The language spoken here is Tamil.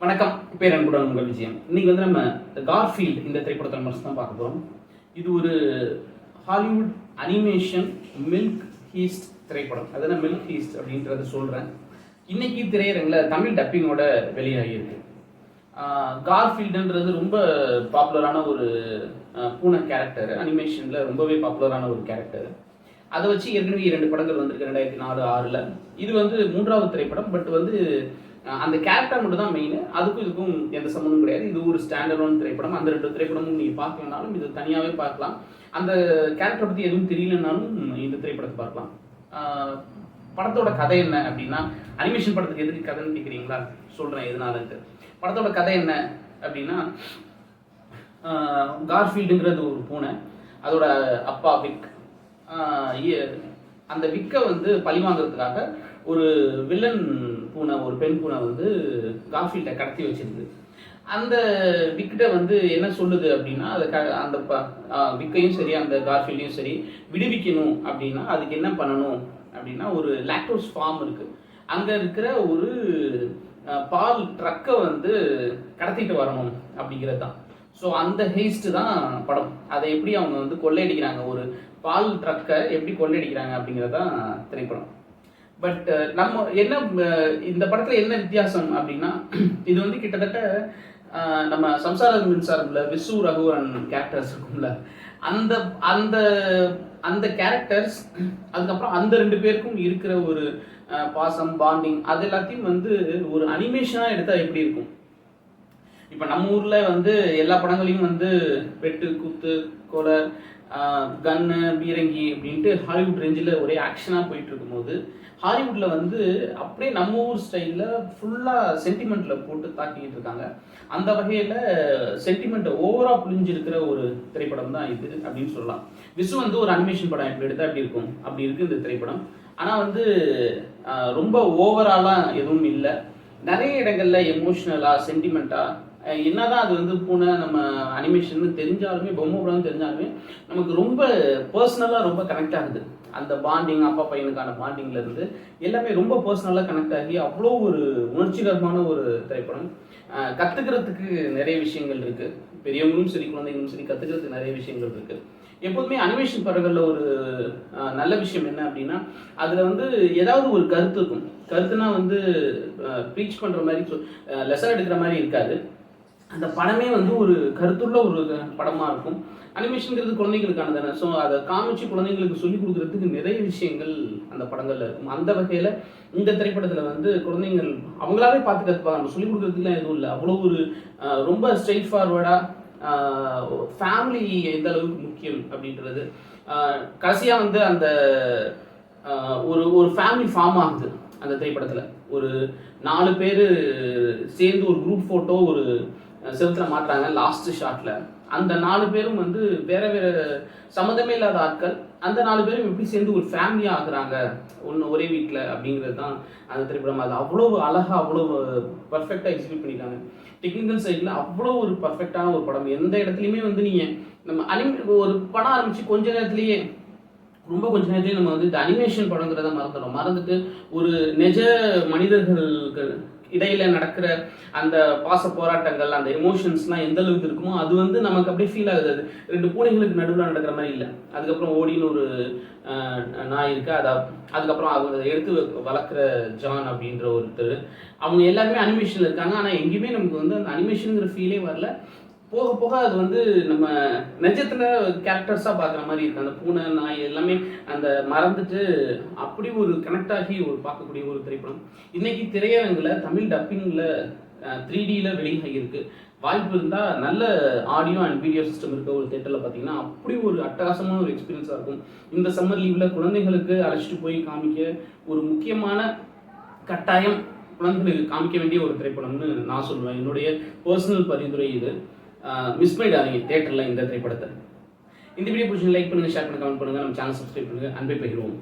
வணக்கம். பேர் அன்புடன் உங்கள் விஜயம். இன்னைக்கு வந்து நம்ம கார்ஃபீல்ட் இந்த திரைப்படத்தை தான் பார்க்க போகிறோம். இது ஒரு ஹாலிவுட் அனிமேஷன் மில்க் ஹீஸ்ட் திரைப்படம். அதான் மில்க் ஹீஸ்ட் அப்படின்றத சொல்கிறேன். இன்னைக்கு திரையரங்கில் தமிழ் டப்பிங்கோட வெளியாகியிருக்கு. கார்ஃபீல்டுன்றது ரொம்ப பாப்புலரான ஒரு பூனை கேரக்டர், அனிமேஷனில் ரொம்பவே பாப்புலரான ஒரு கேரக்டர். அதை வச்சு ஏற்கனவே 2 படங்கள் வந்திருக்கு 2004-06. இது வந்து 3வது திரைப்படம். பட் வந்து அந்த கேரக்டர் மட்டும் தான் மெயின். அதுக்கும் இதுக்கும் எந்த சம்மந்தமும் கிடையாது. இது ஒரு ஸ்டாண்டர்டான திரைப்படம். அந்த 2 திரைப்படமும் நீங்கள் பார்க்கலனாலும் இது தனியாகவே பார்க்கலாம். அந்த கேரக்டரை பற்றி எதுவும் தெரியலனாலும் இந்த திரைப்படத்தை பார்க்கலாம். படத்தோட கதை என்ன அப்படின்னா, அனிமேஷன் படத்துக்கு எதுக்கு கதைன்னு கேட்குறீங்களா? சொல்கிறேன் எதனாலன்ட்டு. படத்தோட கதை என்ன அப்படின்னா, கார்ஃபீல்டுங்கிறது ஒரு பூனை. அதோட அப்பா விக். அந்த விக்கை வந்து பழி வாங்குறதுக்காக ஒரு வில்லன் பூனை, ஒரு பெண் பூனை வந்து கார்ஃபீல்டை கடத்தி வச்சிருக்கு. அந்த விக்கிட்ட வந்து என்ன சொல்லுது அப்படின்னா, அந்த விக்கையும் சரி அந்த கார்ஃபீல்டையும் சரி விடுவிக்கணும் அப்படின்னா அதுக்கு என்ன பண்ணணும் அப்படின்னா, ஒரு லாக்டோஸ் ஃபார்ம் இருக்குது. அங்கே இருக்கிற ஒரு பால் ட்ரக்கை வந்து கடத்திட்டு வரணும் அப்படிங்கிறது தான். ஸோ அந்த ஹேஸ்ட்டு தான் படம். அதை எப்படி அவங்க வந்து கொள்ளையடிக்கிறாங்க, ஒரு பால் ட்ரக்கை எப்படி கொள்ளையடிக்கிறாங்க அப்படிங்கிறது தான் திரைப்படம். பட் நம்ம என்ன இந்த படத்தில் என்ன வித்தியாசம் அப்படின்னா, இது வந்து கிட்டத்தட்ட நம்ம சம்சாரம் மின்சாரம்ல விசு ரகுவரன் கேரக்டர்ஸ் இருக்கும்ல, அந்த அந்த அந்த கேரக்டர்ஸ், அதுக்கப்புறம் அந்த 2 பேருக்கும் இருக்கிற ஒரு பாசம், பாண்டிங், அது எல்லாத்தையும் வந்து ஒரு அனிமேஷனாக எடுத்தால் எப்படி இருக்கும். இப்போ நம்ம ஊரில் வந்து எல்லா படங்களையும் வந்து வெட்டு, குத்து, கொலை, கன்னு, பீரங்கி அப்படின்ட்டு ஹாலிவுட் ரேஞ்சில் ஒரே ஆக்ஷனாக போயிட்டு இருக்கும்போது, ஹாலிவுட்டில் வந்து அப்படியே நம்ம ஊர் ஸ்டைலில் ஃபுல்லாக சென்டிமெண்ட்டில் போட்டு தாக்கிக்கிட்டு இருக்காங்க. அந்த வகையில் சென்டிமெண்ட்டை ஓவராக புரிஞ்சிருக்கிற ஒரு திரைப்படம் தான் இது அப்படின்னு சொல்லலாம். விசு வந்து ஒரு அனிமேஷன் படம் எப்படி எடுத்தால் எப்படி இருக்கும், அப்படி இருக்குது இந்த திரைப்படம். ஆனால் வந்து ரொம்ப ஓவராலாக எதுவும் இல்லை. நிறைய இடங்களில் எமோஷ்னலாக, சென்டிமெண்ட்டாக, என்னதான் அது வந்து பூனை நம்ம அனிமேஷன் தெரிஞ்சாலுமே, பொம்மை படம் தெரிஞ்சாலுமே நமக்கு ரொம்ப பர்சனலாக ரொம்ப கனெக்ட் ஆகுது. அந்த பாண்டிங், அப்பா பையனுக்கான பாண்டிங்லேருந்து எல்லாமே ரொம்ப பர்சனலாக கனெக்ட் ஆகி அவ்வளோ ஒரு உணர்ச்சிகரமான ஒரு திரைப்படம். கற்றுக்கிறதுக்கு நிறைய விஷயங்கள் இருக்குது. பெரியவங்களும் சரி குழந்தைங்களும் சரி கற்றுக்கிறதுக்கு நிறைய விஷயங்கள் இருக்குது. எப்போதுமே அனிமேஷன் படங்களில் ஒரு நல்ல விஷயம் என்ன அப்படின்னா, அதில் வந்து ஏதாவது ஒரு கருத்து இருக்கும். கருத்துனா வந்து ப்ரீச் பண்ணுற மாதிரி, லெசன் எடுக்கிற மாதிரி இருக்காது. அந்த படமே வந்து ஒரு கருத்துள்ள ஒரு படமாக இருக்கும். அனிமேஷனுங்கிறது குழந்தைங்களுக்கான தானே. ஸோ அதை காமிச்சு குழந்தைங்களுக்கு சொல்லிக் கொடுக்குறதுக்கு நிறைய விஷயங்கள் அந்த படங்களில் இருக்கும். அந்த வகையில் இந்த திரைப்படத்தில் வந்து குழந்தைங்கள் அவங்களாவே பார்த்து கற்றுப்பாங்க. நம்ம சொல்லிக் கொடுக்குறதுக்குலாம் எதுவும் இல்லை. அவ்வளோ ஒரு ரொம்ப ஸ்ட்ரெயிட் ஃபார்வர்டாக ஃபேமிலி எந்த அளவுக்கு முக்கியம் அப்படின்றது. கடைசியாக வந்து அந்த ஒரு ஃபேமிலி ஃபார்ம் ஆகுது அந்த திரைப்படத்தில். ஒரு 4 பேர் சேர்ந்து ஒரு குரூப் ஃபோட்டோ ஒரு செலுத்தில் மாட்டுறாங்க லாஸ்ட் ஷாட்டில். அந்த 4 பேரும் வந்து வேறு வேறு சம்மந்தமே இல்லாத ஆட்கள். அந்த 4 பேரும் எப்படி சேர்ந்து ஒரு ஃபேமிலியாக ஆகுறாங்க ஒரே வீட்டில் அப்படிங்கிறது தான் அந்த திரைப்படம். அது அவ்வளோ அழகாக, அவ்வளோ பர்ஃபெக்டாக எக்ஸிக்யூட் பண்ணியிருக்காங்க. டெக்னிக்கல் சைடில் அவ்வளோ ஒரு பர்ஃபெக்டான ஒரு படம். எந்த இடத்துலையுமே வந்து நீங்கள் நம்ம ஒரு படம் ஆரம்பித்து கொஞ்ச நேரத்துலேயே நம்ம வந்து இந்த அனிமேஷன் படங்கிறத மறந்துட்டு ஒரு நிஜ மனிதர்களுக்கு இடையில நடக்கிற அந்த பாச போராட்டங்கள், அந்த எமோஷன்ஸ்லாம் எந்த அளவுக்கு இருக்குமோ அது வந்து நமக்கு அப்படியே ஃபீல் ஆகுது. அது 2 பூனைகளுக்கு நடுவில் நடக்கிற மாதிரி இல்லை. அதுக்கப்புறம் ஓடின்னு ஒரு நாய் இருக்கு. அதுக்கப்புறம் அவங்க எடுத்து வளர்க்குற ஜான் அப்படின்ற ஒருத்தர், அவங்க எல்லாருமே அனிமேஷனில் இருக்காங்க. ஆனால் எங்கேயுமே நமக்கு வந்து அந்த அனிமேஷனுங்கிற ஃபீலே வரல. போக போக அது வந்து நம்ம நிஜத்தில் கேரக்டர்ஸாக பார்க்குற மாதிரி இருக்குது. அந்த பூனை, நாய் எல்லாமே அந்த மறந்துட்டு அப்படி ஒரு கனெக்ட் ஆகி ஒரு பார்க்கக்கூடிய ஒரு திரைப்படம். இன்றைக்கி திரையரங்கில் தமிழ் டப்பிங்கில் 3Dயில் வெளியாகியிருக்கு. வாய்ப்பு இருந்தால் நல்ல ஆடியோ அண்ட் வீடியோ சிஸ்டம் இருக்க ஒரு தேட்டரில் பார்த்தீங்கன்னா அப்படி ஒரு அட்டகாசமான ஒரு எக்ஸ்பீரியன்ஸாக இருக்கும். இந்த சம்மர் லீவில் குழந்தைகளுக்கு அழைச்சிட்டு போய் காமிக்க ஒரு முக்கியமான கட்டாயம் குழந்தைகளுக்கு காமிக்க வேண்டிய ஒரு திரைப்படம்னு நான் சொல்லுவேன். என்னுடைய பர்சனல் பரிந்துரை இது. மிஸ் பண்ணிடாதீங்க தேட்டரில் இந்த திரைப்படத்தை. இந்த வீடியோ பிடிச்சி லைக் பண்ணுங்கள், ஷேர் பண்ணுங்கள், கமெண்ட் பண்ணுங்கள், நம்ம சேனல் சப்ஸ்கிரைப் பண்ணுங்கள். அன்பை பகிர்வோம்.